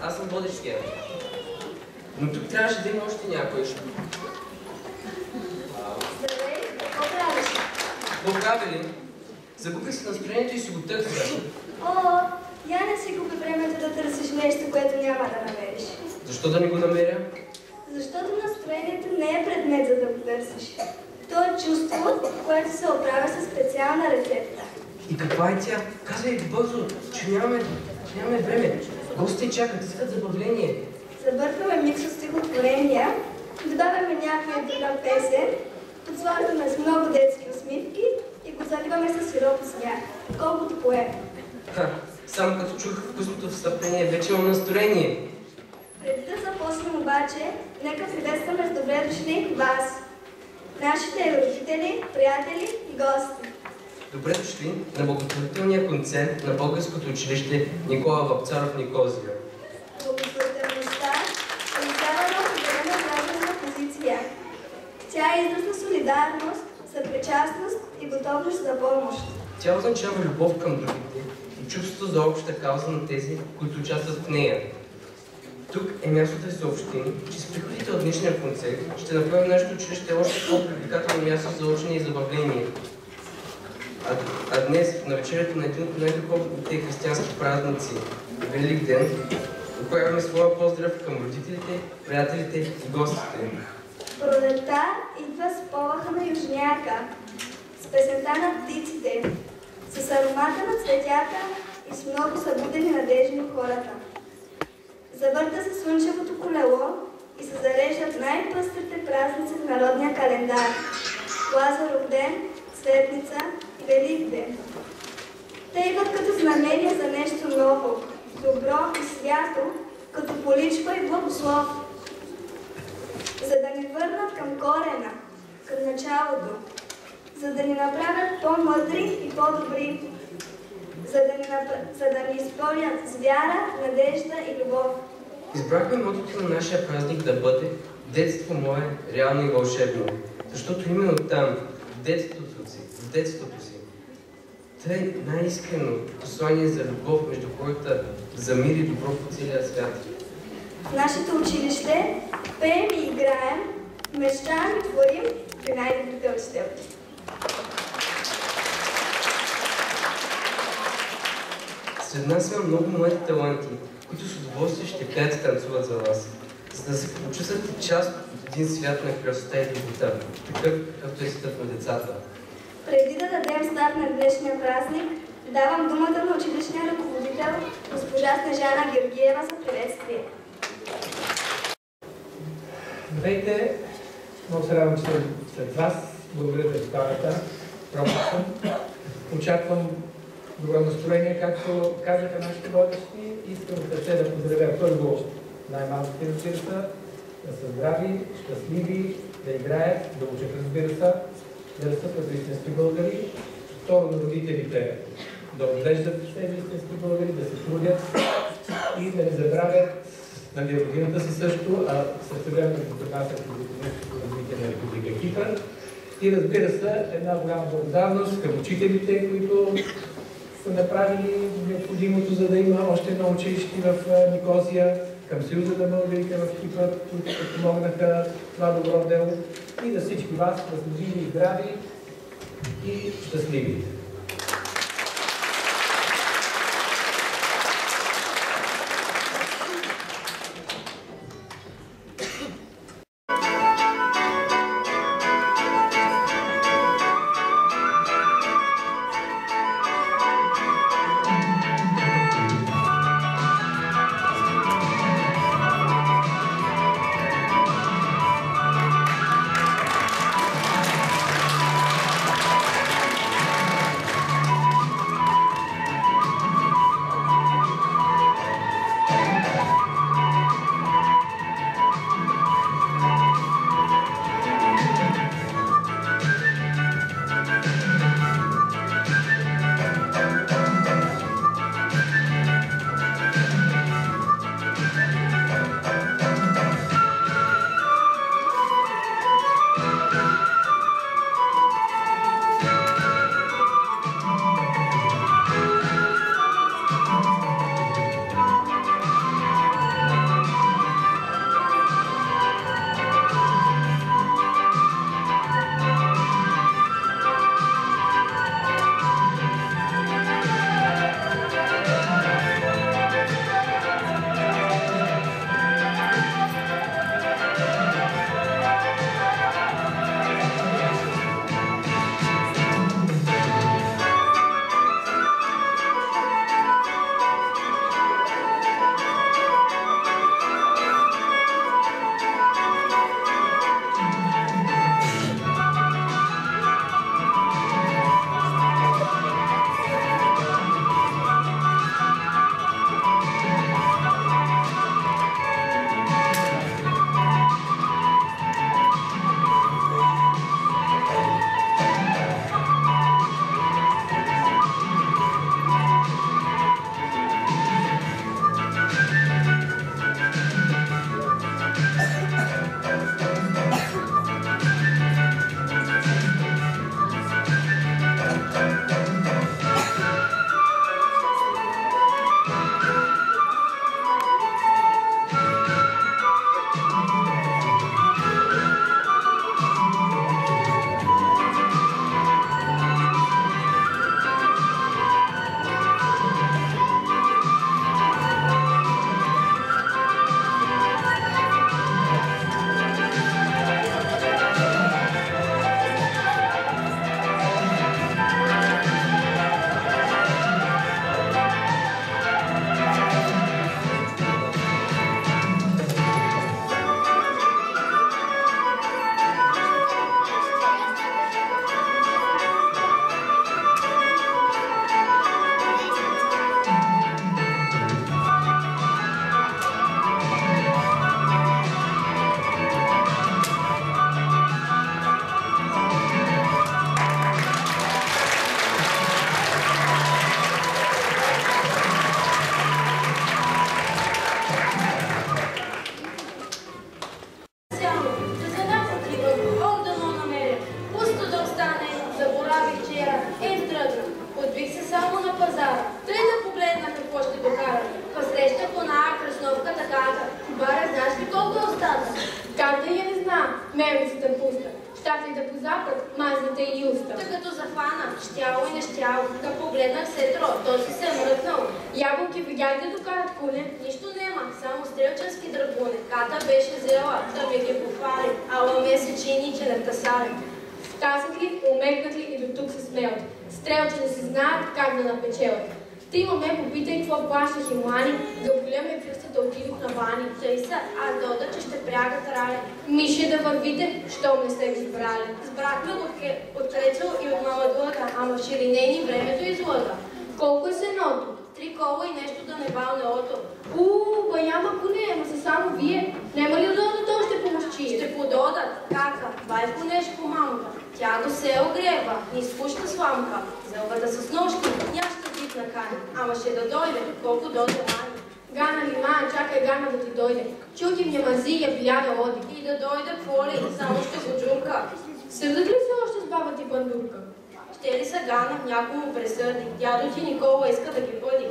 Аз съм водещия. Но тук трябваше да има още някой. Здравей, какво правиш? Какво прави ли? Загубих си настроението и си го търся. О, я не си губи времето да търсиш нещо, което няма да намериш. Защо да не го намеря? Защото настроението не е предмет, за да го търсиш. То е чувство, което се оправя със специална рецепта. И каква е тя? Казвай бързо, че нямаме време. Гостите чакат, искат забавление. Забъркваме микс от стихотворения, добавяме някоя друга песен, подслагаме с много детски усмивки и го заливаме с сироп и смях, колкото поем. Само като чух вкусното встъпление, вече имам настроение. Преди да започнем обаче, нека приветстваме с добре дошли вас, нашите родители, приятели и гости. Добре дошли на благотворителния концерт на Българското училище Никола Вапцаров Никозия. Благотворителността е издавана от определена гражданска позиция. Тя е израз на солидарност, съпричастност и готовност за помощ. Тя означава любов към другите и чувството за обща кауза на тези, които участват в нея. Тук е мястото да се съобщим, че с приходите от днешния концерт ще направим нашето училище още по-привлекателно място за учене и забавление. А днес, на вечерята на един от най-духовните християнски празници, Велик ден, отправяме своя поздрав към родителите, приятелите и гостите. Пролетта идва с полаха на южняка, с песента на птиците, с аромата на цветята и с много събудени надежди в хората. Завърта се слънчевото колело и се зареждат най-пъстрите празници в народния календар. Лазаров ден, Светница и Велик ден. Те идват като знамение за нещо ново, добро и свято, като поличба и благослов, за да ни върнат към корена, към началото, за да ни направят по-мъдри и по-добри, за да ни изпълнят с вяра, надежда и любов. Избрахме мотото на нашия празник да бъде "Детство мое, реално и вълшебно", защото именно там, в детството си, тъй най-искрено послание за любов между хората, за мир и добро по целия свят. В нашето училище пеем и играем, мечтаем и творим при най-добрите учителки. Сред нас има много млади таланти, които с удоволствие ще пеят и танцуват за вас, за да се почувствате част от един свят на красота и доброта, такъв, какъвто е светът на децата. Преди да дадем старт на днешния празник, давам думата на училищния ръководител, госпожа Снежана Георгиева, за приветствие. Здравейте! Много се радвам, че съм сред вас. Благодаря за поканата. Пробвам съм. Очаквам добро настроение, както казаха нашите водещи. Искам от сърце да поздравя първо най-малките, разбира се, да са здрави, щастливи, да играят, да учат, разбира се, да растат като истински българи. Второ, на родителите да отглеждат тези истински българи, да се трудят и да не забравят родината си също, а същевременно да допринасят за развитие на Република Кипър. И разбира се, една голяма благодарност към учителите, които са направили необходимото, за да има още едно училище в Никозия, към Съюза на българите в Кипър, които помогнаха това добро дело, и да всички вас възможили, здрави и щастливи. Пейзажите по запад, мазните и уста. Та като захвана, щяло и нещяло, да погледнах сетро, този се е мръкнал. Ябълки видях да докарат коне. Нищо нема, само стрелчански драгуни. Ката беше взела, да ми ги похвали, ала месечини, че не тасали. Стасат ли, умекнат ли и до тук се смеят. Стрелчи не се знаят как да напечелят. Ти ме попитай какво плащах и мани, да оголям фюстата отидох на бани. Тъй са, аз дода, че ще прягат раля. Мише да вървите, щом не сте ги избрали. Сбрахме от Трецел и от Мала Длъга, ама в ширинени времето излъга. Колко е сеното? 3 кола и нещо да не балне ото. Баяма коне, ама са само вие. Нема ли да дойдат още помощи? Ще пододат, кака, байко нещо мамка. Тя до село греба, ни спуща сламка. Зълбата с нощи, няща дит на кани. Ама ще да дойде, колко дойде мани. Гана ли, ма, чакай Гана да ти дойде. Чуки мне мази я биля да оди. И да дойде поли, само ще го джурка. Сърдат ли се още с баба ти бандурка? Ще ли са Гана, някой му пресърди. Дядо ти Никола иска да ги бъди.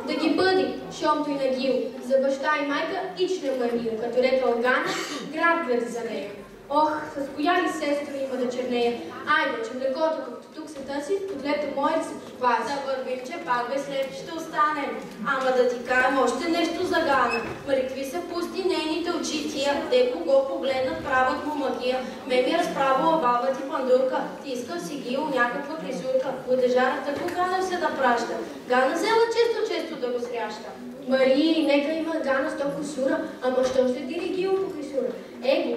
Да ги бъди, шомто и на Гил. За баща и майка ич не мънил, като рекал Гана, град гледа за нея. Ох, с коя ли сестра има да чернея? Айде, че млекото, както тук се търси, подлето мое да се подпази. Да вървим, че пак без слепи ще останем. Ама да ти кажем още нещо за Гана. Мъркви са пусти нейните очи тия, те кого погледнат правят му магия. Ме ми разправила баба ти пандурка, ти искал си Гил някаква призурка. Водежарата кога се да праща. Гана взела често да го сряща. Мари, нека има Гана с толкова сура, ама що ще дири Гил по присура?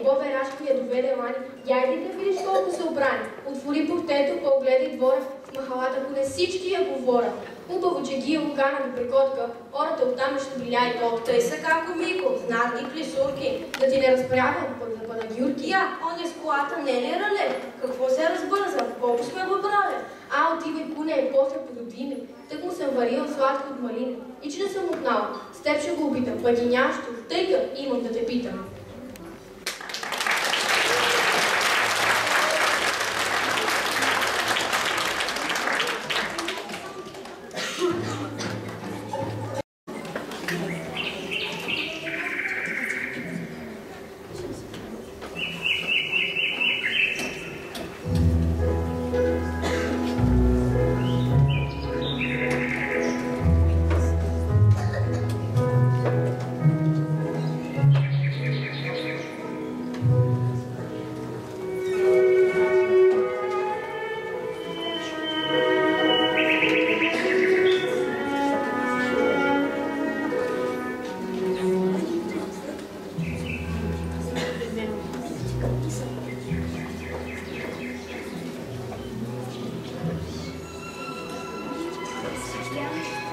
Бобе Рашко я доведе Лани, яйде да видиш колко се обрани. Отвори портето, погледай двора, в махалата поне всички я говорят. Хубаво, че Гил Гана до прекотка, хората оттам ще биля и колко. Тъй са како Мико, знат ги клисурки. Да ти не разправям, пък за панагюрки. Он е с колата, не ли рале? Какво се разбърза? Колко сме го брали? Отивай куне, после пододиме. Тък му съм варила сладко от малина. И че не съм отнала, с теб ще го опитам, пък и нящо, тъйка имам да те питам.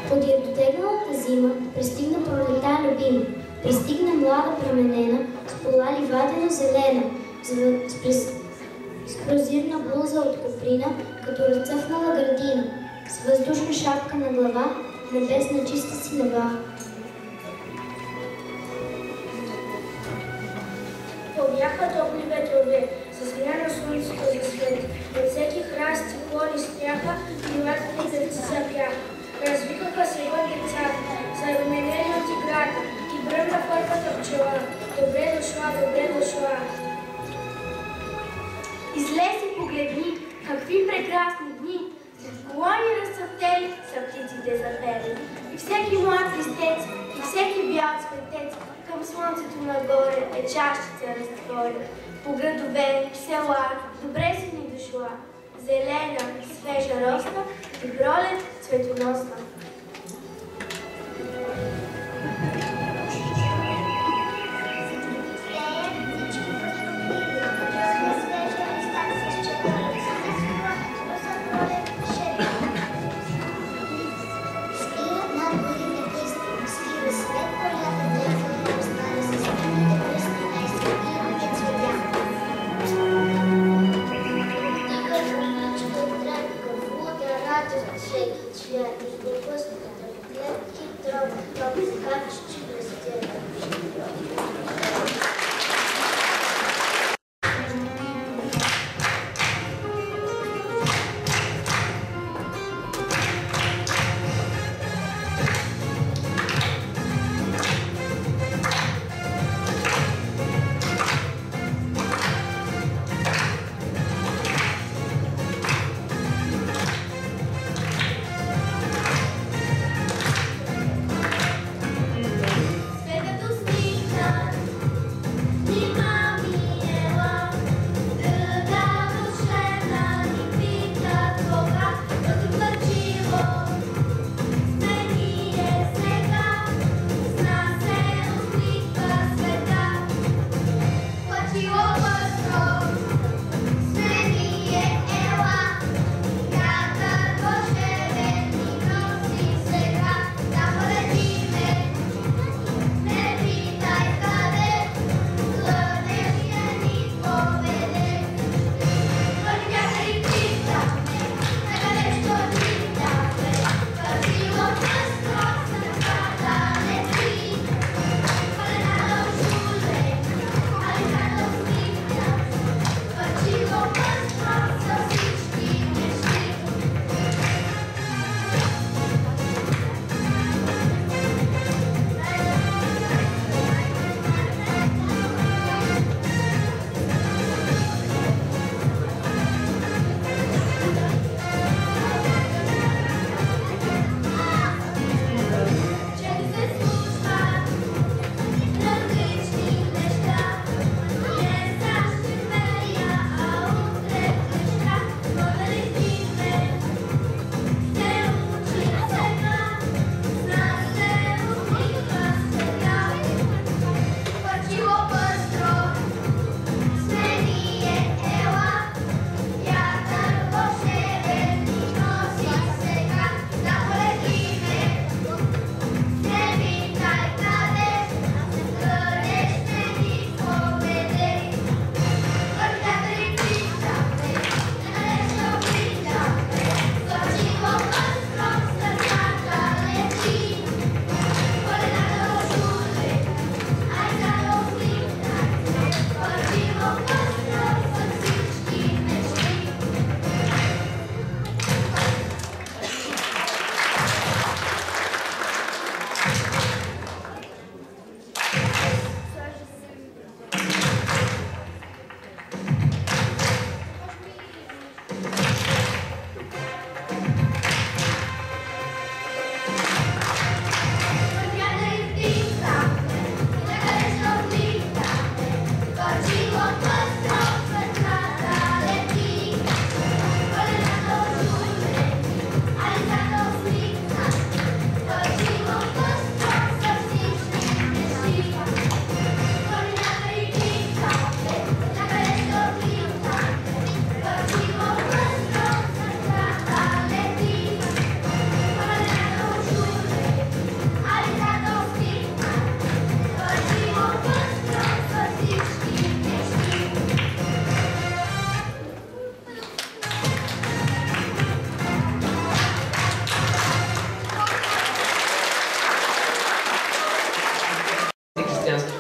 Подир дотегналата зима, пристигна пролета любима, пристигна млада променена, с пола ливадено зелена, с прозирна блуза от коприна, като разцъфнала градина, с въздушна шапка на глава, небесна чиста синева. Повяха топли ветрове, с смяна слънцето за свет. От всеки храст и клони сняха, дивата ни дърци запяха. Развикаха се вън децата, заруменени от играта, и бръмна първата пчела. Добре дошла, добре дошла. Излез и погледни, какви прекрасни дни! След колони разцъфтели са птиците запели. И всеки млад листец, и всеки бял цветец към слънцето нагоре е чащица разтвори. По градове, села, добре си ни дошла. Зелена, свежа росна и пролет цветоносна. Всеки, чия избор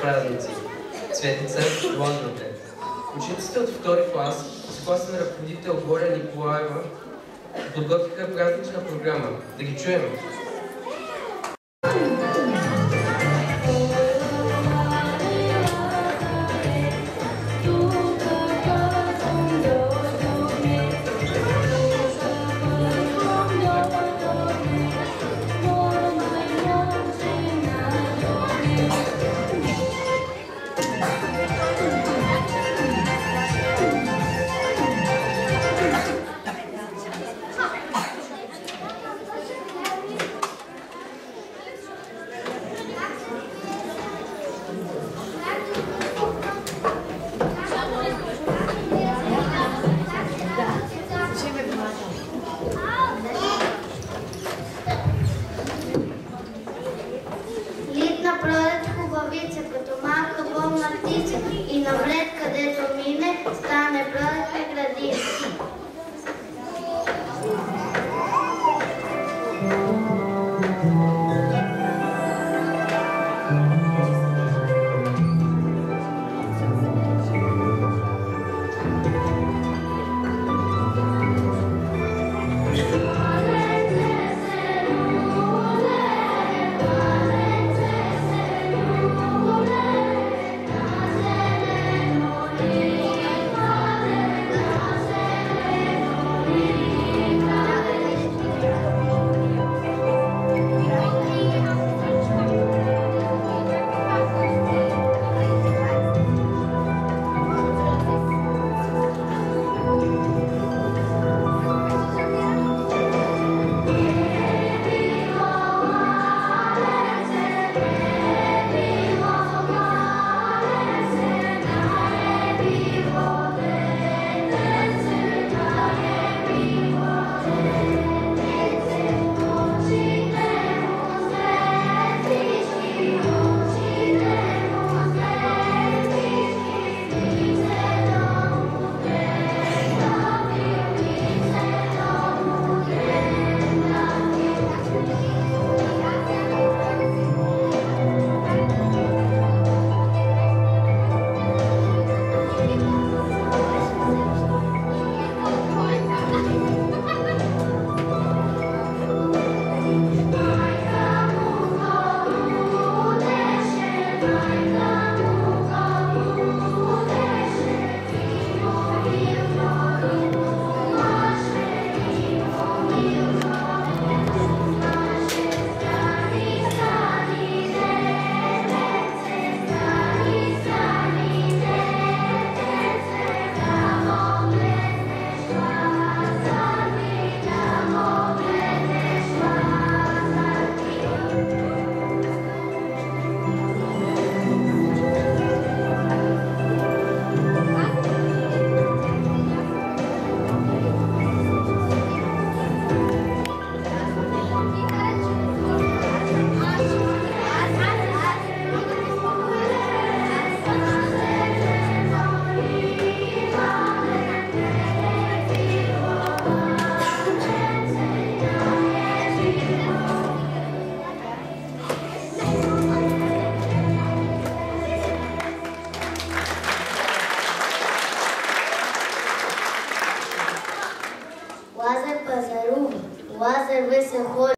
празници. Цветница Лазарбет. Учениците от втори клас с класен ръководител Боря Николаева подготвиха празнична програма. Да ги чуем! Лазар пазарува, Лазар весел ходи.